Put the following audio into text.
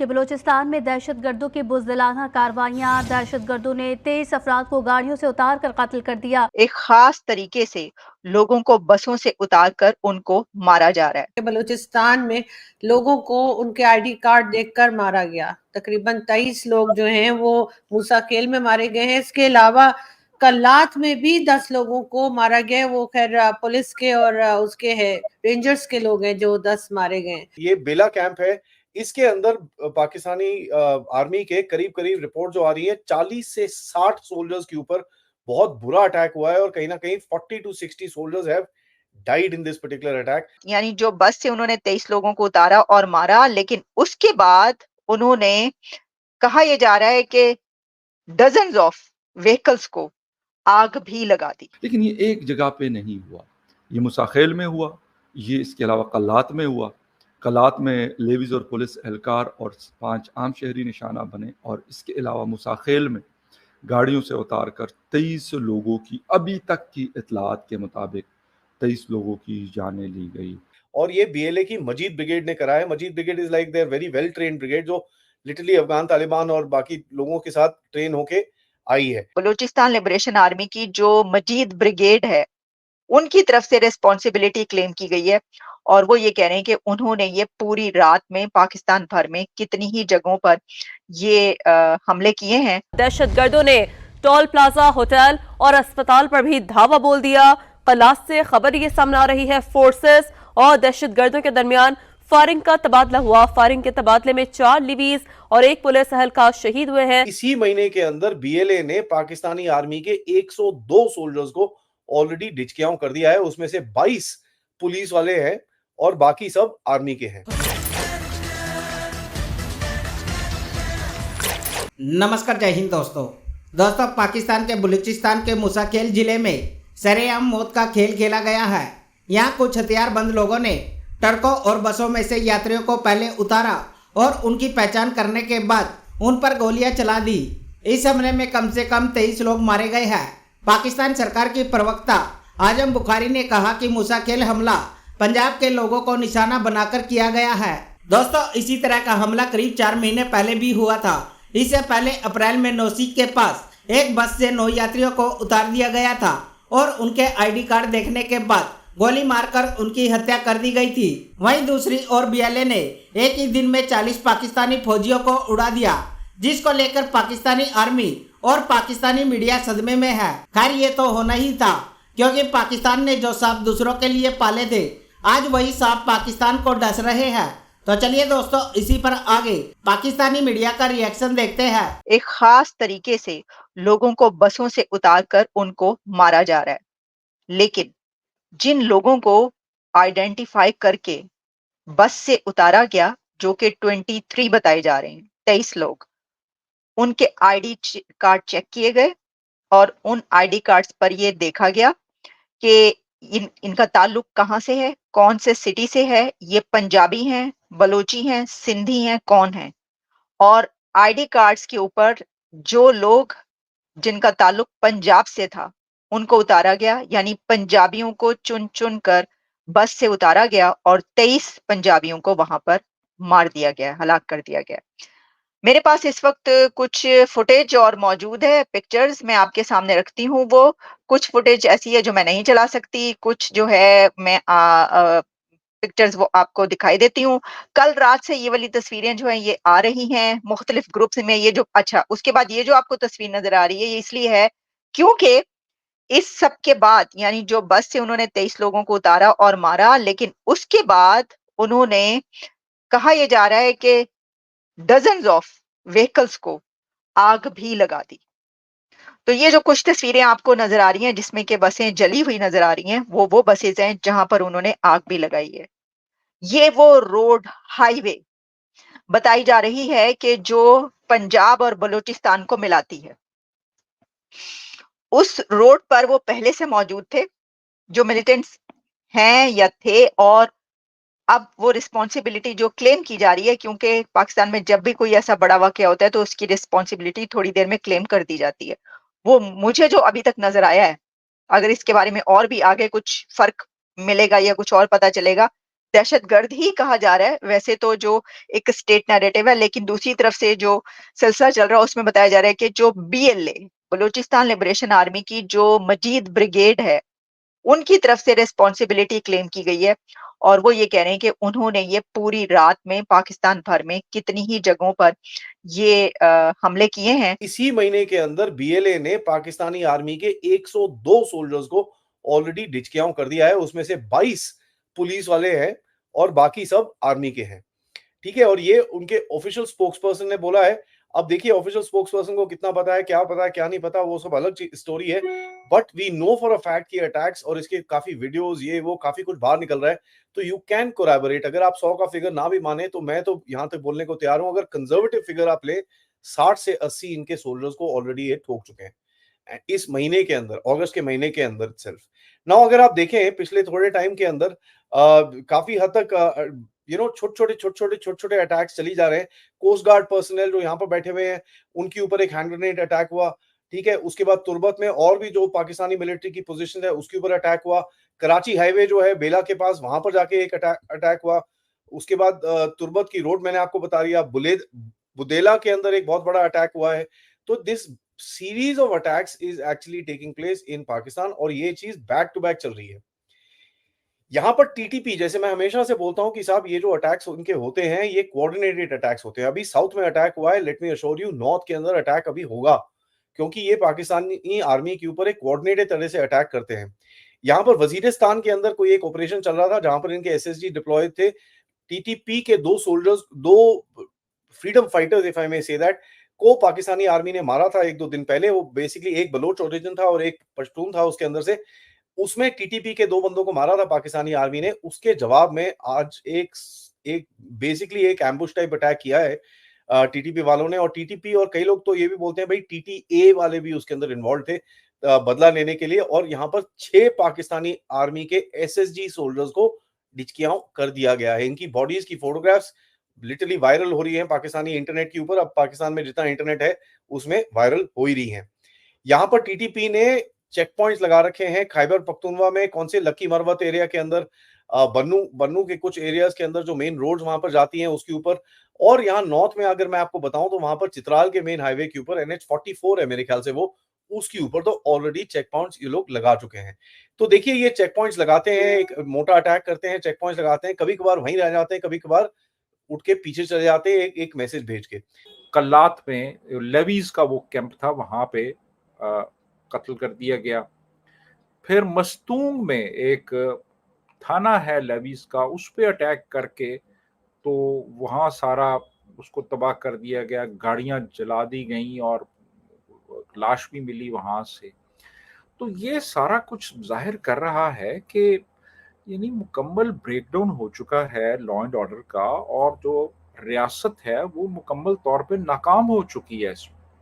के बलूचिस्तान में दहशतगर्दों की बुज़दिलाना कार्रवाइयां। दहशतगर्दों ने 23 अफराद को गाड़ियों से उतार कर कत्ल कर दिया। एक खास तरीके से लोगों को बसों से उतार कर उनको मारा जा रहा है। बलूचिस्तान में लोगों को उनके आईडी कार्ड देखकर मारा गया। तकरीबन 23 लोग जो हैं वो मूसा खेल में मारे गए हैं। इसके अलावा कल्लात में भी 10 लोगों को मारा गया है। वो खैर पुलिस के और उसके है रेंजर्स के लोग हैं जो 10 मारे गए। ये बेला कैंप है, इसके अंदर पाकिस्तानी आर्मी के करीब करीब रिपोर्ट जो आ रही है 40 से 60 सोल्जर्स के ऊपर बहुत बुरा अटैक हुआ है और कहीं ना कहीं 40 to 60 soldiers have died in this particular attack. यानी जो बस से उन्होंने 23 लोगों को उतारा और मारा, लेकिन उसके बाद उन्होंने कहा यह जा रहा है कि डजन्स ऑफ व्हीकल्स को आग भी लगा दी। लेकिन ये एक जगह पे नहीं हुआ, ये मुसाखेल में हुआ, ये इसके अलावा कल्लात में हुआ। कल्लात में लेविज और पुलिस एहलकार और 5 आम शहरी निशाना बने और इसके अलावा मुसाखेल में गाड़ियों से उतार कर 23 लोगों की अभी तक की इतलात के मुताबिक 23 लोगों की जानें ली गई। और ये बीएलए की मजीद ब्रिगेड ने करा है। Majeed brigade is like there very well trained brigade जो लिटरली अफगान तालिबान और बाकी लोगों के साथ ट्रेन होके आई है। बलूचिस्तान लिबरेशन आर्मी की जो मजीद ब्रिगेड है उनकी तरफ से रिस्पॉन्सिबिलिटी क्लेम की गई है और वो ये कह रहे हैं कि उन्होंने ये पूरी रात में पाकिस्तान भर में कितनी ही जगहों पर ये हमले किए हैं। दहशतगर्दों ने टोल प्लाजा, होटल और अस्पताल पर भी धावा बोल दिया। कलास से खबर ये सामने आ रही है, फोर्सेस और दहशतगर्दों के दरमियान फायरिंग का तबादला हुआ। फायरिंग के तबादले में 4 लिवीज और 1 पुलिस एहलकार शहीद हुए हैं। इसी महीने के अंदर बीएलए ने पाकिस्तानी आर्मी के 102 सोल्जर्स को ऑलरेडी डिचकियां कर दिया है। उसमें से 22 पुलिस वाले हैं और बाकी सब आर्मी के हैं। नमस्कार, जय हिंद दोस्तों। पाकिस्तान के बलूचिस्तान के मुसाखेल जिले में सरेआम मौत का खेल खेला गया है। यहाँ कुछ हथियारबंद लोगों ने ट्रकों और बसों में से यात्रियों को पहले उतारा और उनकी पहचान करने के बाद उन पर गोलियां चला दी। इस हमले में कम से कम 23 लोग मारे गए हैं। पाकिस्तान सरकार की प्रवक्ता आजम बुखारी ने कहा कि मुसाखेल हमला पंजाब के लोगों को निशाना बनाकर किया गया है। दोस्तों, इसी तरह का हमला करीब 4 महीने पहले भी हुआ था। इससे पहले अप्रैल में नौसीक के पास एक बस से 9 यात्रियों को उतार दिया गया था और उनके आईडी कार्ड देखने के बाद गोली मारकर उनकी हत्या कर दी गई थी। वहीं दूसरी ओर बीएलए ने एक ही दिन में 40 पाकिस्तानी फौजियों को उड़ा दिया, जिसको लेकर पाकिस्तानी आर्मी और पाकिस्तानी मीडिया सदमे में है। खैर, ये तो होना ही था, क्योंकि पाकिस्तान ने जो सांप दूसरों के लिए पाले थे, आज वही सांप पाकिस्तान को डस रहे हैं। तो चलिए दोस्तों, इसी पर आगे पाकिस्तानी मीडिया का रिएक्शन देखते हैं। एक खास तरीके से लोगों को बसों से उतार कर उनको मारा जा रहा है, लेकिन जिन लोगों को आइडेंटिफाई करके बस से उतारा गया, जो कि 23 बताए जा रहे हैं, 23 लोग, उनके आईडी कार्ड चेक किए गए और उन आईडी कार्ड्स पर यह देखा गया कि इनका ताल्लुक कहां से है, कौन से सिटी से है, ये पंजाबी हैं, बलोची हैं, सिंधी हैं, कौन है। और आईडी कार्ड्स के ऊपर जो लोग जिनका ताल्लुक पंजाब से था उनको उतारा गया, यानी पंजाबियों को चुन चुन कर बस से उतारा गया और 23 पंजाबियों को वहां पर मार दिया गया, हलाक कर दिया गया। मेरे पास इस वक्त कुछ फुटेज और मौजूद है, पिक्चर्स मैं आपके सामने रखती हूँ। वो कुछ फुटेज ऐसी है जो मैं नहीं चला सकती, कुछ जो है मैं पिक्चर्स वो आपको दिखाई देती हूँ। कल रात से ये वाली तस्वीरें जो हैं ये आ रही हैं मुख्तलिफ ग्रुप्स में। ये जो उसके बाद ये जो आपको तस्वीर नजर आ रही है, ये इसलिए है क्योंकि इस सब के बाद, यानी जो बस से उन्होंने 23 लोगों को उतारा और मारा, लेकिन उसके बाद उन्होंने कहा यह जा रहा है कि डजन्स ऑफ व्हीकल्स को आग भी लगा दी। तो ये जो कुछ तस्वीरें आपको नजर आ रही हैं जिसमें कि बसें जली हुई नजर आ रही हैं, वो बसेज हैं जहां पर उन्होंने आग भी लगाई है। ये वो रोड हाईवे बताई जा रही है कि जो पंजाब और बलूचिस्तान को मिलाती है। उस रोड पर वो पहले से मौजूद थे, जो मिलिटेंट्स हैं या थे, और अब वो रिस्पॉन्सिबिलिटी जो क्लेम की जा रही है, क्योंकि पाकिस्तान में जब भी कोई ऐसा बड़ा वाकया होता है तो उसकी रिस्पॉन्सिबिलिटी थोड़ी देर में क्लेम कर दी जाती है। वो मुझे जो अभी तक नजर आया है, अगर इसके बारे में और भी आगे कुछ फर्क मिलेगा या कुछ और पता चलेगा दहशतगर्द ही कहा जा रहा है वैसे तो, जो एक स्टेट नैरेटिव है, लेकिन दूसरी तरफ से जो सिलसिला चल रहा है उसमें बताया जा रहा है कि जो BLA बलूचिस्तान लिबरेशन आर्मी की जो मजीद ब्रिगेड है, उनकी तरफ से रिस्पॉन्सिबिलिटी क्लेम की गई है और वो ये कह रहे हैं कि उन्होंने ये पूरी रात में पाकिस्तान भर में कितनी ही जगहों पर ये हमले किए हैं। इसी महीने के अंदर BLA ने पाकिस्तानी आर्मी के 102 सोल्जर्स को ऑलरेडी डिचकियां कर दिया है, उसमें से 22 पुलिस वाले हैं और बाकी सब आर्मी के हैं। ठीक है, और ये उनके ऑफिशियल स्पोक्सपर्सन ने बोला है। अब देखिए ऑफिशियल स्पोक्सपर्सन को कितना पता है क्या नहीं पता, वो सब अलग स्टोरी है, but we know for a fact कि अटैक्स और इसके काफी वीडियोस ये वो काफी कुछ बाहर निकल रहा है। तो यू कैन कोलैबोरेट। अगर आप 100 का फिगर ना भी माने तो मैं तो यहां तक बोलने को तैयार हूं, अगर कंजर्वेटिव फिगर आप ले 60 से 80 इनके सोल्जर्स को ऑलरेडी ये ठोक चुके हैं इस महीने के अंदर, अगस्त के महीने के अंदर सिर्फ। नाउ अगर आप देखें पिछले थोड़े टाइम के अंदर काफी हद तक छोटे छोटे अटैक्स चली जा रहे हैं। कोस्ट गार्ड पर्सनल जो यहाँ पर बैठे हुए हैं उनके ऊपर एक हैंड ग्रेनेड अटैक हुआ। ठीक है, उसके बाद तुर्बत में और भी जो पाकिस्तानी मिलिट्री की पोजीशन है उसके ऊपर अटैक हुआ। कराची हाईवे जो है बेला के पास, वहां पर जाके एक अटैक हुआ। उसके बाद तुर्बत की रोड मैंने आपको बता दिया, बुदेला के अंदर एक बहुत बड़ा अटैक हुआ है। तो this series of attacks is actually taking place in Pakistan और ये चीज बैक टू बैक चल रही है। यहाँ पर टीटीपी, जैसे मैं हमेशा से बोलता हूं कि साहब ये जो अटैक्स उनके होते हैं ये कोऑर्डिनेटेड अटैक्स होते हैं। अभी साउथ में अटैक हुआ है, let me assure you north के अंदर अटैक अभी होगा, क्योंकि ये पाकिस्तानी आर्मी के ऊपर एक कोऑर्डिनेटेड तरह से अटैक करते हैं। यहाँ पर वजीरिस्तान के अंदर कोई एक ऑपरेशन चल रहा था जहां पर इनके SSG डिप्लॉयड थे। टीटीपी के 2 soldiers, 2 freedom fighters if I may say that, को पाकिस्तानी आर्मी ने मारा था 1-2 दिन पहले। वो बेसिकली एक बलोच ओरिजिन था और एक पश्तून था उसके अंदर से। उसमें टीटीपी के 2 बंदों को मारा था पाकिस्तानी आर्मी ने। उसके जवाब में आज एक बेसिकली एक एम्बुश टाइप अटैक किया है टीटीपी वालों ने। और टीटीपी और कई लोग तो ये भी बोलते हैं भाई TTA वाले भी उसके अंदर इन्वॉल्व थे बदला लेने के लिए। और यहाँ पर 6 पाकिस्तानी आर्मी के SSG सोल्जर्स को डिचकियां कर दिया गया है। इनकी बॉडीज की फोटोग्राफ्स लिटरली वायरल हो रही है पाकिस्तानी इंटरनेट के ऊपर। अब पाकिस्तान में जितना इंटरनेट है उसमें वायरल हो ही रही है। यहाँ पर टीटीपी ने चेक पॉइंट्स लगा रखे हैं खैबर पख्तूनवा में, कौन से लकी मरवत एरिया के अंदर, बन्नू के कुछ एरियाज के अंदर जो मेन रोड्स वहां पर जाती हैं उसके ऊपर। और यहाँ नॉर्थ में अगर मैं आपको बताऊं तो वहां पर चित्राल के मेन हाईवे के ऊपर NH44 है मेरे ख्याल से वो, उसके ऊपर तो ऑलरेडी चेक पॉइंट्स ये लोग लगा चुके हैं। तो देखिए ये चेक पॉइंट्स लगाते हैं, एक मोटा अटैक करते हैं, चेक पॉइंट्स लगाते हैं, कभी कभार वहीं रह जाते हैं, कभी कभार उठ के पीछे चले जाते हैं एक मैसेज भेज के। कल्लात में लेवीज का वो कैंप था, वहां पे कत्ल कर दिया गया। फिर मस्तूंग में एक थाना है लेवीज का, उस पे अटैक करके तो वहां सारा उसको तबाह कर दिया गया, गाड़ियां जला दी गई और लाश भी मिली वहां से। तो ये सारा कुछ जाहिर कर रहा है कि यानी मुकम्मल ब्रेकडाउन हो चुका है लॉ एंड ऑर्डर का, और जो रियासत है वो मुकम्मल तौर पे नाकाम हो चुकी है इसमें।